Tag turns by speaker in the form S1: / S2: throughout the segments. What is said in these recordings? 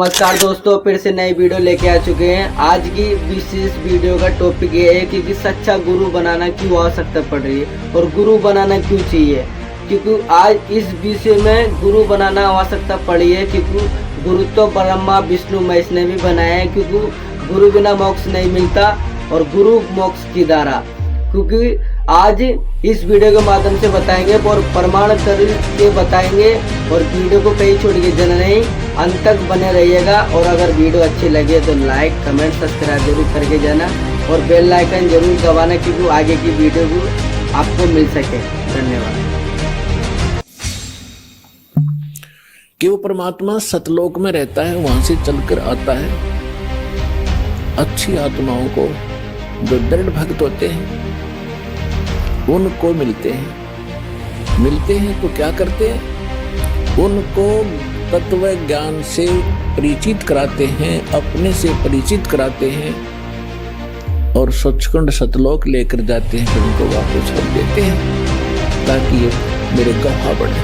S1: नमस्कार दोस्तों, फिर से नई वीडियो लेके आ चुके हैं। आज की विशेष वीडियो का टॉपिक ये है कि सच्चा गुरु बनाना क्यों आवश्यकता पड़ रही है और गुरु बनाना क्यों चाहिए। क्योंकि आज इस विषय में गुरु बनाना आवश्यकता पड़ी है, क्योंकि गुरु तो ब्रह्मा विष्णु महेश ने भी बनाया है। क्योंकि गुरु बिना मोक्ष नहीं मिलता और गुरु मोक्ष की धारा। क्योंकि आज इस वीडियो के माध्यम से बताएंगे और प्रमाण करके बताएंगे, और वीडियो को कहीं छोड़ के जाना नहीं, अंत तक बने रहिएगा। और अगर वीडियो अच्छी लगे तो लाइक कमेंट सब्सक्राइब जरूर करके जाना और बेल आइकन जरूर दबाना, क्योंकि आगे की वीडियो को आपको मिल सके। धन्यवाद।
S2: कि वो परमात्मा सतलोक में रहता है, वहां से चलकर आता है। अच्छी आत्माओं को जो दृढ़ भक्त होते हैं उनको मिलते हैं तो क्या करते हैं, उनको तत्व ज्ञान से परिचित कराते हैं, अपने से परिचित कराते हैं और सचखंड सतलोक लेकर जाते हैं। फिर उनको वापस कर देते हैं ताकि ये मेरे गवाह बने।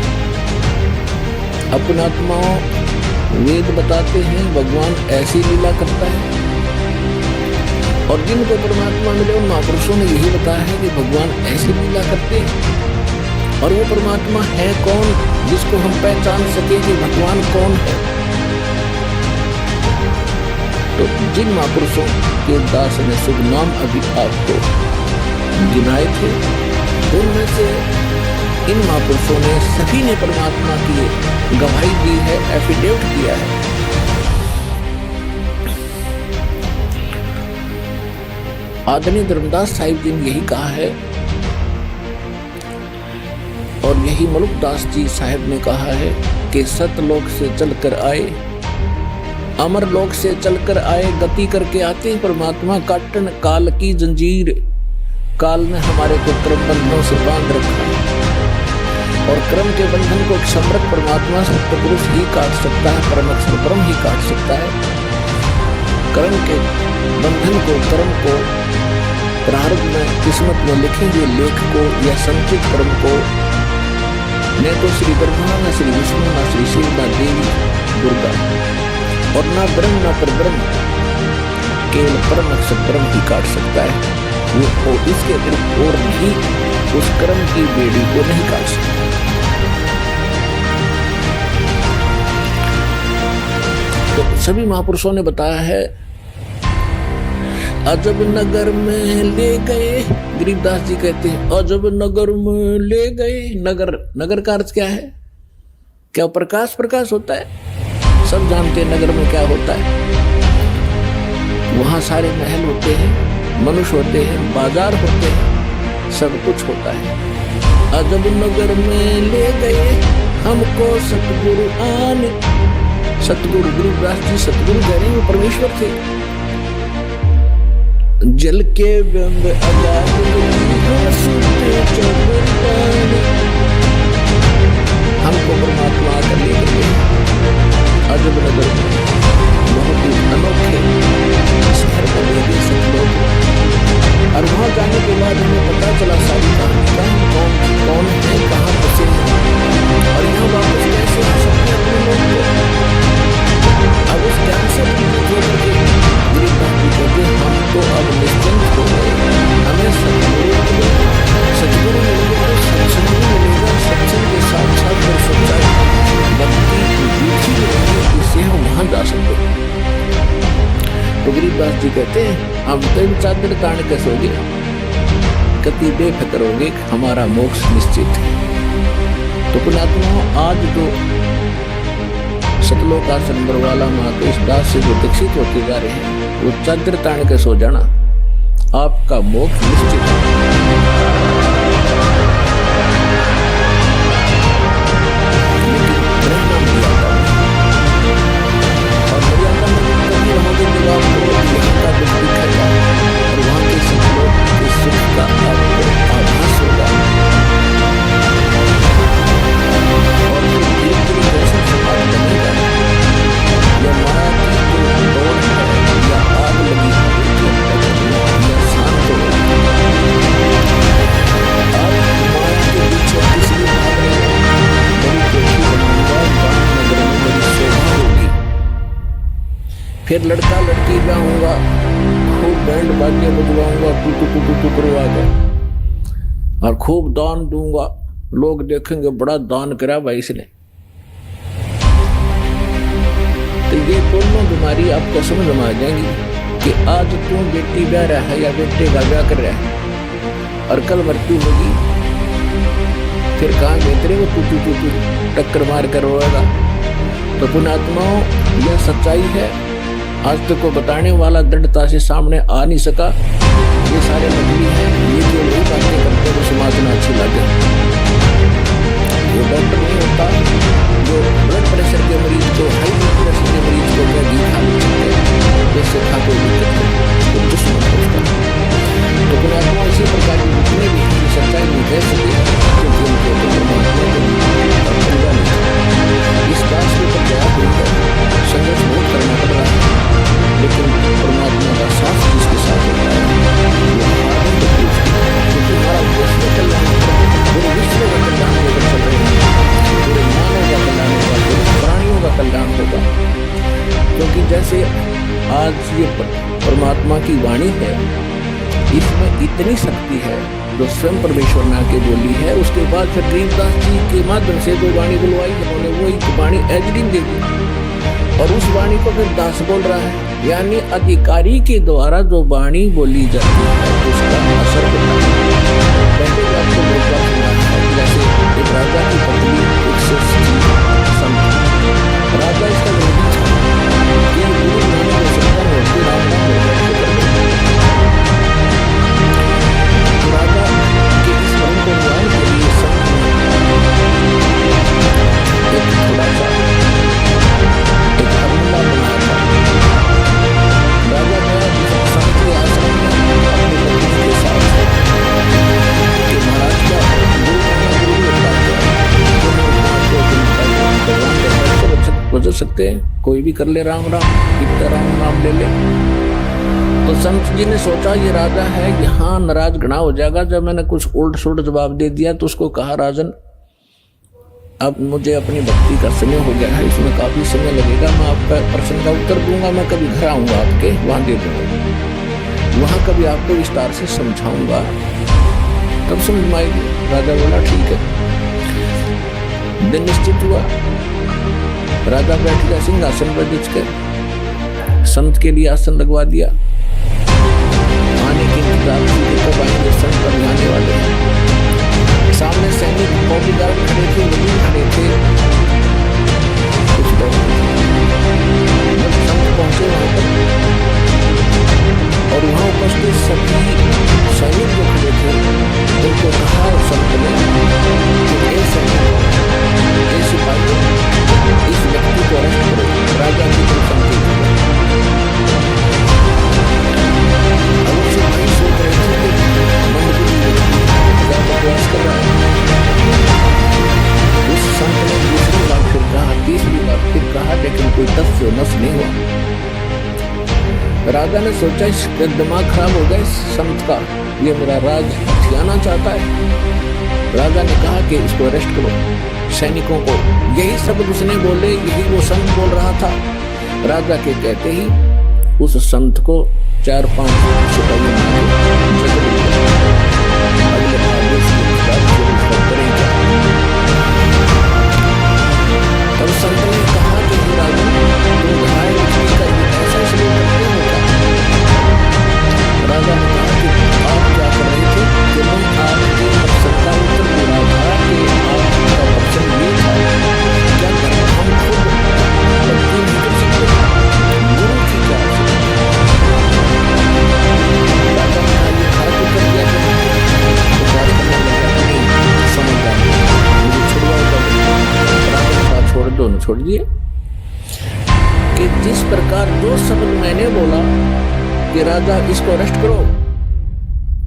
S2: अपनी आत्माओं वेद बताते हैं भगवान ऐसी लीला करता है, और जिनको परमात्मा मिले उन महापुरुषों ने यही बताया है कि भगवान ऐसी लीला करते हैं। और वो परमात्मा है कौन जिसको हम पहचान सके कि भगवान कौन है। तो जिन महापुरुषों के दास ने शुभ नाम अभी आपको गिनाए थे, उनमें से इन महापुरुषों ने सभी ने परमात्मा की गवाही दी है, एफिडेविट किया है। आदरणीय धर्मदास साहिब जी ने यही कहा है, और यही मलुकदास जी साहिब ने कहा है कि सतलोक से चलकर आए, अमर लोक से चलकर आए, गति करके आते हैं परमात्मा। काटन काल की जंजीर, काल ने हमारे को कर्म बंधनों से बांध रखा है, और कर्म के बंधन को समर्थ परमात्मा सत्पुरुष ही काट सकता है, परमेश्वर ब्रह्म ही काट सकता है। कर्म के बंधन को, कर्म को प्रारंभ में किस्मत में लिखेंगे लेख को या संचित कर्म को, न तो श्री ब्रह्मा न श्री विष्णु न श्री शिव न देवी दुर्गा, और न ब्रह्म न पर ब्रह्म, केवल परम अक्षर ब्रह्म ही काट सकता है। वो इसके अतिरिक्त और भी उस कर्म की बेड़ी को नहीं काट सकता। तो सभी महापुरुषों ने बताया है। अजब नगर में ले गए, गरीबदास जी कहते हैं अजब नगर में ले गए। नगर का अर्थ क्या है? क्या प्रकाश होता है? सब जानते हैं नगर में क्या होता है। वहां सारे महल होते हैं, मनुष्य होते हैं, बाजार होते हैं, सब कुछ होता है। अजब नगर में ले गए हमको सतगुरु आने। सतगुरु गरीबदास जी सतगुरु कह रहे हैं, वो परमेश्वर थे। जल के बिंब आजाद हमको परमात्मा आकर ले गए अजब नगर में, बहुत ही अनोखे शहर में ले गए सतलोक। और वहां जाने के बाद हमें पता चला सारी कहानी कौन है, कहाँ बसे हैं और यहाँ वापस कैसे आ सकते हैं अपने लोग को। अब उस ज्ञान से हम तो अब निश्चिंत हो गए। हमें सतगुरु मिलेगा, सत्संग मिलेगा, सत्संग के साथ साथ और सच्चाई भक्ति रुचि मिलेगी, इससे हम वहां जा सकते हैं। तो गरीबदास जी कहते हैं हम तो चादर तान के सोगे, कति बेफिक्र होगे, हमारा मोक्ष निश्चित है। तो पुण्यात्मा आज जो सतलोक आसन बरवाला माँ के इस दास से जो दीक्षित होते जा रहे हैं, वो चादर तान के सो जाना, आपका मोक्ष निश्चित है। फिर लड़का लड़की जाऊंगा, खूब बैंड बाजे बजवाऊंगा, टू करवाऊंगा और खूब दान दूंगा। लोग देखेंगे बड़ा दान करा भाई इसने। तो ये दोनों बीमारी आपको समझ में आ जाएंगी कि आज तू बेटी ब्याह रहा है या बेटे का ब्याह कर रहा है और कल मृत्यु होगी, फिर कहाँ बेहतरे वो तू टक्कर मार कर रोएगा। तो पुण्यात्माओं, यह सच्चाई है। आज तक को बताने वाला दृढ़ता से सामने आ नहीं सका। ये सारे नकली हैं, ये जो लोग बातें करते हैं वो समाज में अच्छी लगे। वो डॉक्टर नहीं होता जो ब्लड प्रेशर के मरीज को, हाई ब्लड प्रेशर के मरीज को क्या घी खा लेते हैं, जैसे खा कोई दिक्कत नहीं, तो दुश्मन होता है। तो पुण्यात्मा इसी प्रकार की जितने भी हैं सच्चाई नहीं कह सके, क्योंकि उनको परमात्मा को इस बात के ऊपर दया होकर संघर्ष बहुत करना पड़ रहा है, लेकिन परमात्मा का साथ जिसके साथ होता है क्योंकि हमारा विश्व कल्याण, पूरे विश्व का कल्याण होकर चल रहे हैं, पूरे मानव का कल्याण होगा, पूरे प्राणियों का कल्याण होगा। क्योंकि जैसे आज ये परमात्मा की वाणी है, इसमें इतनी शक्ति है जो स्वयं परमेश्वर ने आके बोली है। उसके बाद फिर गरीबदास जी के माध्यम से जो वाणी बुलवाई उन्होंने वो एक वाणी एजलिंग दे दी और उस वाणी को फिर दास बोल रहा है, यानी अधिकारी के द्वारा जो वाणी बोली जाती है उसका असर होता है। पहले भी आपको बहुत बार सुना है, जैसे एक राजा की पत्नी एक संत, राजा इसका विरोधी था, ये गुरु नानक को संतान होती राम नाम राजा के इस मन को न्याय के लिए संत एक थोड़ा सा एक हरमुला बनाया था। राजा गया संत के आश्रम में अपनी पत्नी के साथ कि महाराज का बदल सकते हैं, कोई भी कर ले राम राम, कितना राम नाम ले ले। तो संत जी ने सोचा ये राजा है, यहाँ नाराज घना हो जाएगा। जब मैंने कुछ उल्ट सुल्ट जवाब दे दिया तो उसको कहा, राजन अब मुझे अपनी भक्ति का समय हो गया है, इसमें काफी समय लगेगा, मैं आपका प्रश्न का उत्तर दूंगा, मैं कभी घर आऊंगा आपके वहां दे दूंगा, वहां कभी आपको विस्तार से समझाऊंगा, तब समझ में आएगी। राजा बोला ठीक है। दिन निश्चित हुआ, राजा बैठ गया सिंहासन पर जिस के, संत के लिए आसन लगवा दिया। आने के इंतजार कब आएंगे संत पर आने वाले हैं। सामने सैनिक बॉडीगार्ड खड़े थे, वजीर खड़े थे, कुछ लोग जब संत पहुंचे वहां पर और वहां उपस्थित सभी सैनिक जो खड़े थे उनको कहा संत ने कि ऐसे सिपाही इस व्यक्ति को अरेस्ट करो, राजा की तरफ संकेत दिया। अब सिपाही सोच रहे थे कि मंदबुद्धि क्या बकवास कर रहा है। उस संत ने दूसरी बार फिर कहा, तीसरी बार फिर कहा, लेकिन कोई तस से नस नहीं हुआ। राजा ने सोचा इसका दिमाग खराब हो गया इस संत का, ये मेरा राज हथियाना चाहता है। राजा ने कहा कि इसको अरेस्ट करो, सैनिकों को। यही शब्द उसने बोले, यही वो संत बोल रहा था। राजा के कहते ही उस संत को 4-5 सिपाहियों अगले आदेश के अनुसार करेंगे। तब संत ने कहा कि राजा तुम घायल का ऐसा इसलिए करते हो क्या? राजा ने कहा कि आप क्या कर रहे थे कि मैं आपके मकसद का उत्तर दे रहा था कि आपका मकसद ये था क्या हम खुद भक्ति नहीं कर सकते, गुरु की क्या राजा ने कहा ये खा तो कर दिया तो बात करने लगा नहीं समझ आया मुझे छुड़वाओ। राजा ने कहा छोड़ दो, न छोड़ दिए कि जिस प्रकार जो शब्द मैंने बोला कि राजा इसको अरेस्ट करो,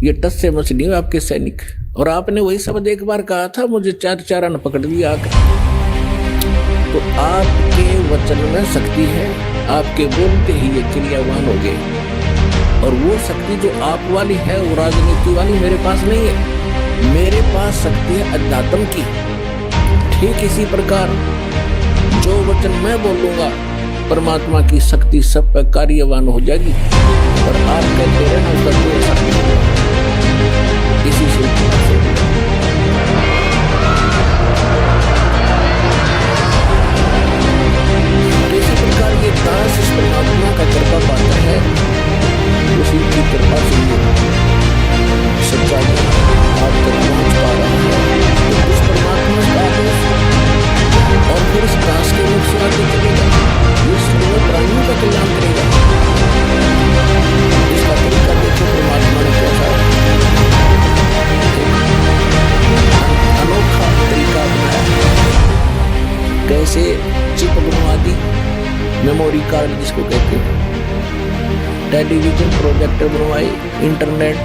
S2: ये टस से मछली है आपके सैनिक, और आपने वही शब्द एक बार कहा था, मुझे 4 न पकड़ लिया आकर। तो आपके वचन में शक्ति है, आपके बोलते ही ये क्रियावान हो गए। और वो शक्ति जो आप वाली है वो राजनीति वाली मेरे पास नहीं है, मेरे पास शक्ति है अध्यात्म की। ठीक इसी प्रकार जो वचन मैं बोलूंगा परमात्मा की शक्ति सब पर कार्यवान हो जाएगी। और आप कहते रहे ना उसका कोई असर नहीं होगा। इसी से इसी प्रकार ये दास इस परमात्मा का कृपा पाता है, उसी की कृपा से सच्चा आप तक पहुंच पा रहा है। तो उस परमात्मा का आदेश और फिर इस दास के मुख से आगे चलेगा, ये सर्व प्राणियों का कल्याण करेगा। इसका तरीका देखो परमात्मा ने कैसा अनोखा तरीका बनाया। कैसे चिप बुनियादी मेमोरी कार्ड जिसको कहते हैं, टेलीविजन प्रोजेक्टर बनवाए, इंटरनेट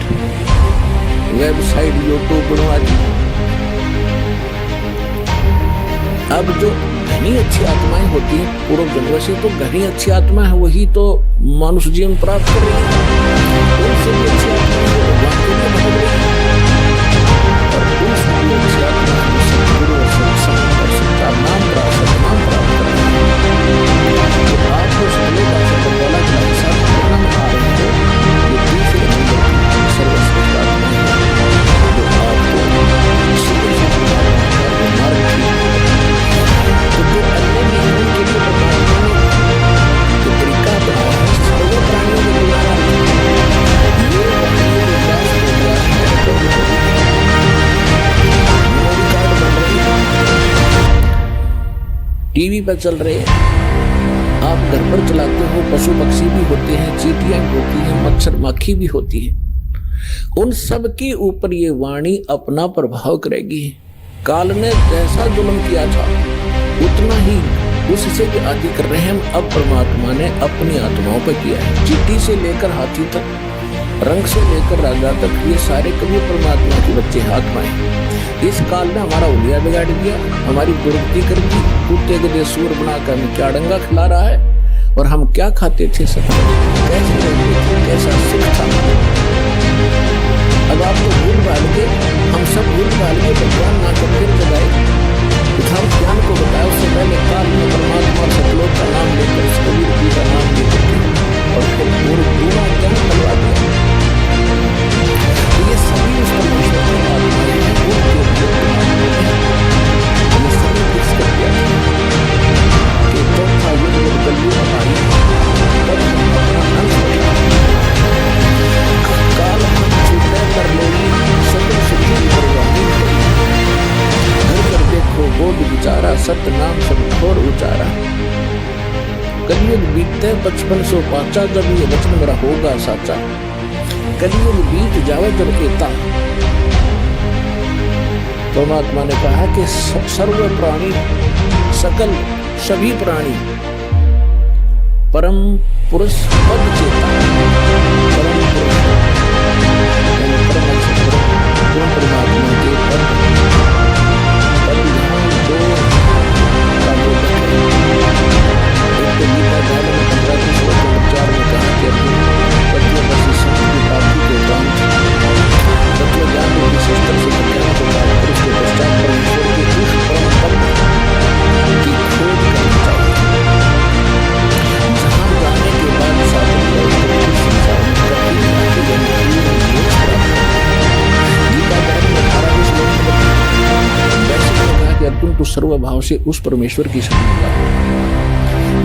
S2: वेबसाइट यूट्यूब बनवा दी। अब जो घनी अच्छी आत्माएं होती हैं पूर्व जन्म से, तो घनी अच्छी आत्मा है वही तो मनुष्य जीवन प्राप्त कर रही है। उनसे भी अच्छी आत्माएं भगवान के लिए भटक रही है। और उनसे भी अच्छी आत्माएं सतगुरु और सत्संग और सच्चा नाम प्राप्त कर रही है। तो आपको सगले का सतगुरु का हिसाब करना में आ रहे हो, ये दूसरे नंबर की सर्वश्रेष्ठ आत्मा है जो आपको सीधे मार्ग की। तो जो अन्य नियमों के लिए परमात्मा ने जो तरीका बनाया है सर्व प्राणियों के द्वारा, ये प्राणियों के विकास हो गया है। मेमोरी कार्ड बन रही है, टीवी पर चल रहे हैं, आप घर पर चलाते हो, पशु पक्षी भी होते हैं, चींटियां होती हैं, मच्छर माखी भी होती है। उन सब के ऊपर ये वाणी अपना प्रभाव करेगी। काल ने जैसा जुल्म किया था उतना ही उससे भी आदि कर रहे हैं। अब परमात्मा ने अपनी आत्माओं पर किया है। चींटी से लेकर हाथी तक, रंग से लेकर राजा तक, ये सारे कभी परमात्मा के बच्चे आत्माएं। इस काल ने हमारा उलिया बिगाड़ दिया, हमारी दुर्गति कर दी, कुत्ते गधे सूर बनाकर हमें क्या डंगा खिला रहा है। और हम क्या खाते थे सब, कैसे रहते थे, कैसा सुख था। अब आपको भूल भाल के, हम सब भूल भाल के भगवान ना कर फिर जगाए उधार ज्ञान को बताया। उससे पहले काल में परमात्मा और सतलोक का नाम लेकर, कबीर जी का नाम लेकर और फिर पूरा ज्ञान करवा दिया। तो ये सभी उस परमेश्वर की आत्माएं हैं, ये सभी फिक्स कर दिया कि चौथा युग जब कलयुग आई तब अपना अंत होगा। काल हम छूटे कर लेगी सकल सिद्धि परवानी करी। घर कर देखो बोध विचारा, सत्य नाम सब घोर उचारा। कलयुग बीतते 5500 पाचा, जब ये वचन मेरा होगा साचा। कलयुग बीत जावे जब एता। परमात्मा ने कहा कि सर्व प्राणी, सकल सभी प्राणी परम पुरुष पद चेता। परम पुरुष परमात्मा के पद दो का दो एक तो गीता ज्ञान में 15 में कहा कि तत्व की प्राप्ति के उपरांत तत्व ज्ञान को शस्त्र से ज्ञान को प्राप्त कर उसके पश्चात परमेश्वर के उस परम पद की खोज करनी चाहिए, जहाँ जाने के बाद साधन संसार में कभी गीता ज्ञान में 18वें श्लोक में वैसे कहा कि अर्जुन तू सर्वभाव से उस परमेश्वर की शरण जा,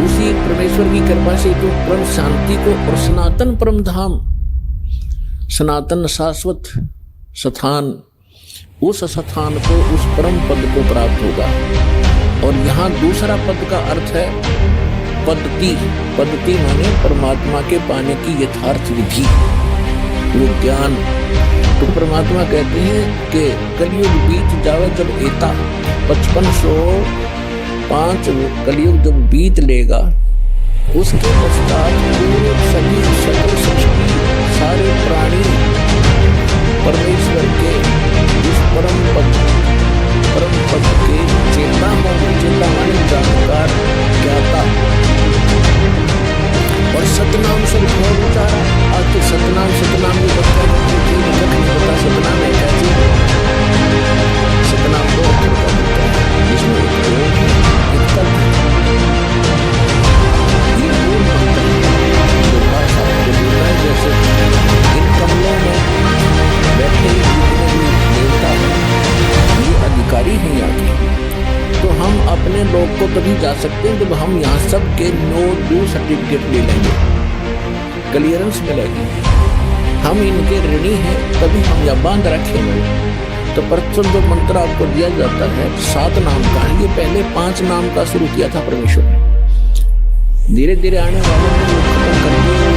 S2: उसी परमेश्वर की कृपा से तू परम शांति को और सनातन परम धाम, सनातन शाश्वत स्थान, उस स्थान को, उस परम पद को प्राप्त होगा। और यहाँ दूसरा पद का अर्थ है पद्धति। पद्धति माने परमात्मा के पाने की यथार्थ विधि, वो ज्ञान। तो परमात्मा कहते हैं कि कलयुग बीत जावे जब एता, 5505 कलयुग जब बीत लेगा उसके पश्चात पूरे सभी सकल सृष्टि सारे प्राणी परमेश्वर के इस परम पद के चेता होंगे। चेता माने जानकार, ज्ञाता। और सतनाम सब घोर उचारा। आखिर सतनाम भी बता सतनाम है क्या चीज? सतनाम दो अक्षर का होता है, जिसमें एक तभी जा सकते हैं जब हम यहाँ सब के नो ड्यू सर्टिफिकेट ले लेंगे, क्लियरेंस मिलेगी। हम इनके ऋणी हैं तभी हम यह बांध रखेंगे। तो प्रथम जो मंत्र आपको दिया जाता है 7 नाम का है, ये पहले 5 नाम का शुरू किया था परमेश्वर ने, धीरे धीरे आने वालों ने खत्म कर दिया।